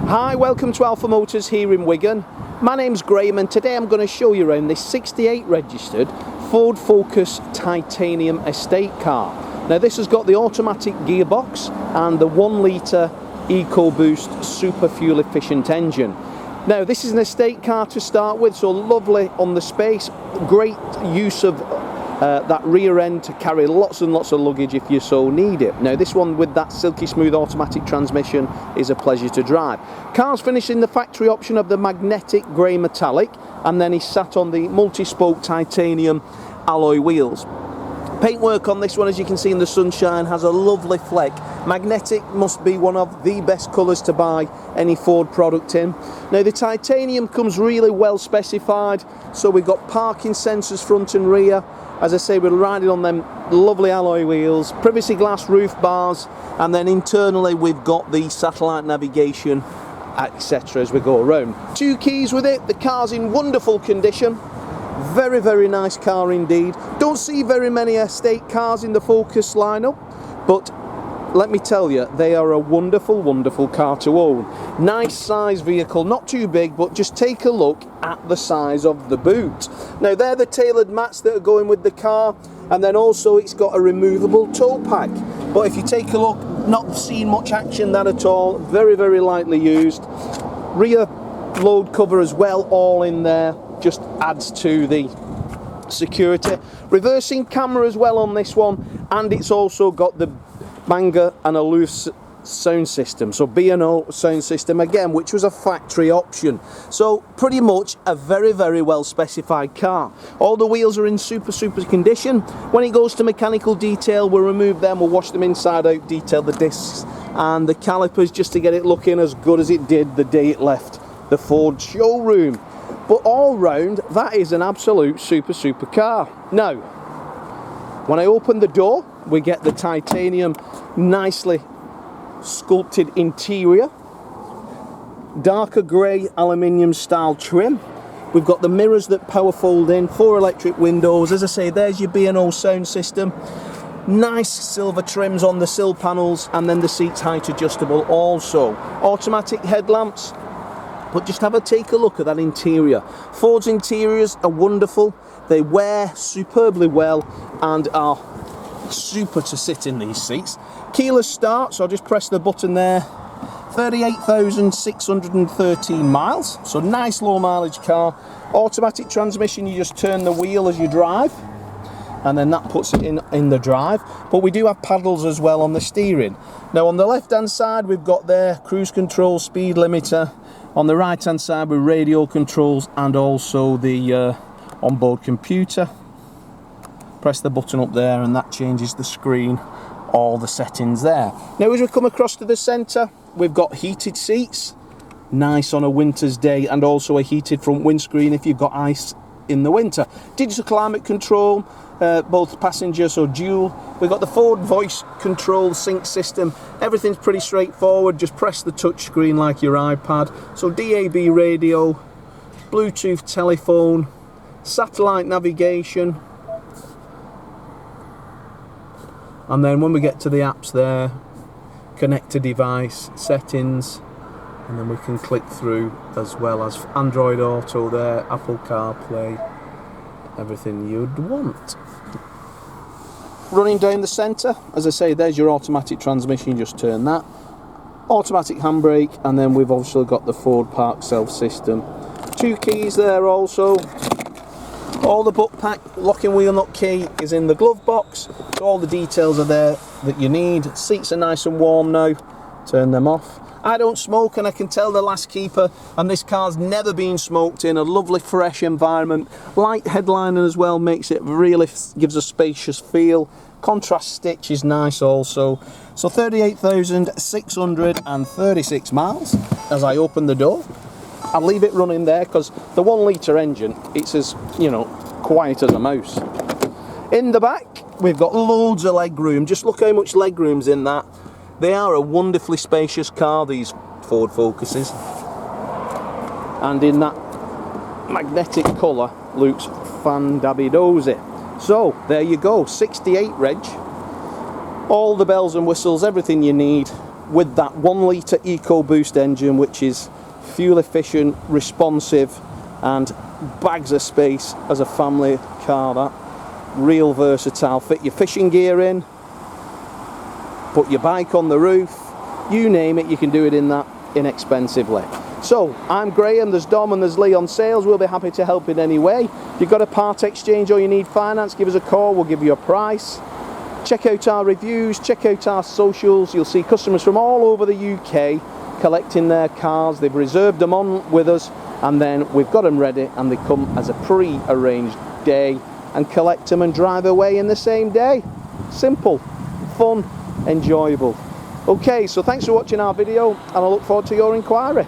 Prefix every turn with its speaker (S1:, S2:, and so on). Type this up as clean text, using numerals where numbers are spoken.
S1: Hi, welcome to Alpha Motors here in Wigan. My name's Graham and today I'm going to show you around this 68 registered Ford Focus titanium estate car. Now this has got the automatic gearbox and the 1 litre EcoBoost super fuel efficient engine. Now this is an estate car to start with, so lovely on the space, great use of that rear end to carry lots and lots of luggage if you so need it. Now this one with that silky smooth automatic transmission is a pleasure to drive. Car's finished in the factory option of the magnetic grey metallic, and then he's sat on the multi-spoke titanium alloy wheels. Paintwork on this one, as you can see in the sunshine, has a lovely fleck. Magnetic must be one of the best colours to buy any Ford product in. Now the titanium comes really well specified, so we've got parking sensors front and rear. As I say, we're riding on them lovely alloy wheels, privacy glass roof bars, and then internally we've got the satellite navigation, etc. as we go around. 2 keys with it. The car's in wonderful condition. Very, very nice car indeed. Don't see very many estate cars in the Focus lineup, but let me tell you, they are a wonderful, wonderful car to own. Nice size vehicle, not too big, but just take a look at the size of the boot. Now they're the tailored mats that are going with the car, and then also it's got a removable tow pack. But if you take a look, not seeing much action that at all, very, very lightly used. Rear load cover as well, all in there, just adds to the security. Reversing camera as well on this one, and it's also got the Bang & Olufsen sound system, so B&O sound system again, which was a factory option. So pretty much a very, very well specified car. All the wheels are in super condition. When it goes to mechanical detail, we'll remove them, we'll wash them inside out, detail the discs and the calipers just to get it looking as good as it did the day it left the Ford showroom. But all round, that is an absolute super car. Now, when I open the door, we get the titanium nicely sculpted interior, darker grey aluminium style trim. We've got the mirrors that power fold in, 4 electric windows. As I say, there's your B&O sound system. Nice silver trims on the sill panels, and then the seats height adjustable also. Automatic headlamps. But just take a look at that interior. Ford's interiors are wonderful. They wear superbly well and are super to sit in these seats. Keyless start, so I'll just press the button there. 38,613 miles, so nice low mileage car. Automatic transmission, you just turn the wheel as you drive, and then that puts it in the drive. But we do have paddles as well on the steering. Now on the left hand side we've got there cruise control, speed limiter. On the right hand side with radio controls and also the onboard computer. Press the button up there and that changes the screen, all the settings there. Now as we come across to the centre, we've got heated seats, nice on a winter's day, and also a heated front windscreen if you've got ice in the winter. Digital climate control, both passenger, so dual. We've got the Ford voice control sync system. Everything's pretty straightforward, just press the touch screen like your iPad. So DAB radio, Bluetooth telephone, satellite navigation, and then when we get to the apps there, connect to device, settings, and then we can click through as well as Android Auto there, Apple CarPlay, everything you'd want. Running down the centre, as I say, there's your automatic transmission, just turn that. Automatic handbrake, and then we've also got the Ford Park Self system. 2 keys there also. All the book pack, locking wheel nut key is in the glove box, so all the details are there that you need. Seats are nice and warm now, turn them off. I don't smoke, and I can tell the last keeper, and this car's never been smoked in. A lovely fresh environment. Light headliner as well makes it really, gives a spacious feel. Contrast stitch is nice also. So 38,636 miles as I open the door. I'll leave it running there because the 1 litre engine, it's as, quiet as a mouse. In the back, we've got loads of leg room. Just look how much leg room's in that. They are a wonderfully spacious car, these Ford Focuses. And in that magnetic colour, looks fan-dabby-dozy. So, there you go, 68 reg. All the bells and whistles, everything you need. with that 1 litre EcoBoost engine, which is fuel efficient, responsive, and bags of space as a family car. That real versatile. Fit your fishing gear in, put your bike on the roof, you name it, you can do it in that inexpensively. So I'm Graham, there's Dom and there's Lee on sales. We'll be happy to help in any way. If you've got a part exchange or you need finance, give us a call, we'll give you a price. Check out our reviews, check out our socials. You'll see customers from all over the UK collecting their cars. They've reserved them on with us, and then we've got them ready and they come as a pre-arranged day and collect them and drive away in the same day. Simple, fun, enjoyable. Okay, so thanks for watching our video and I look forward to your inquiry.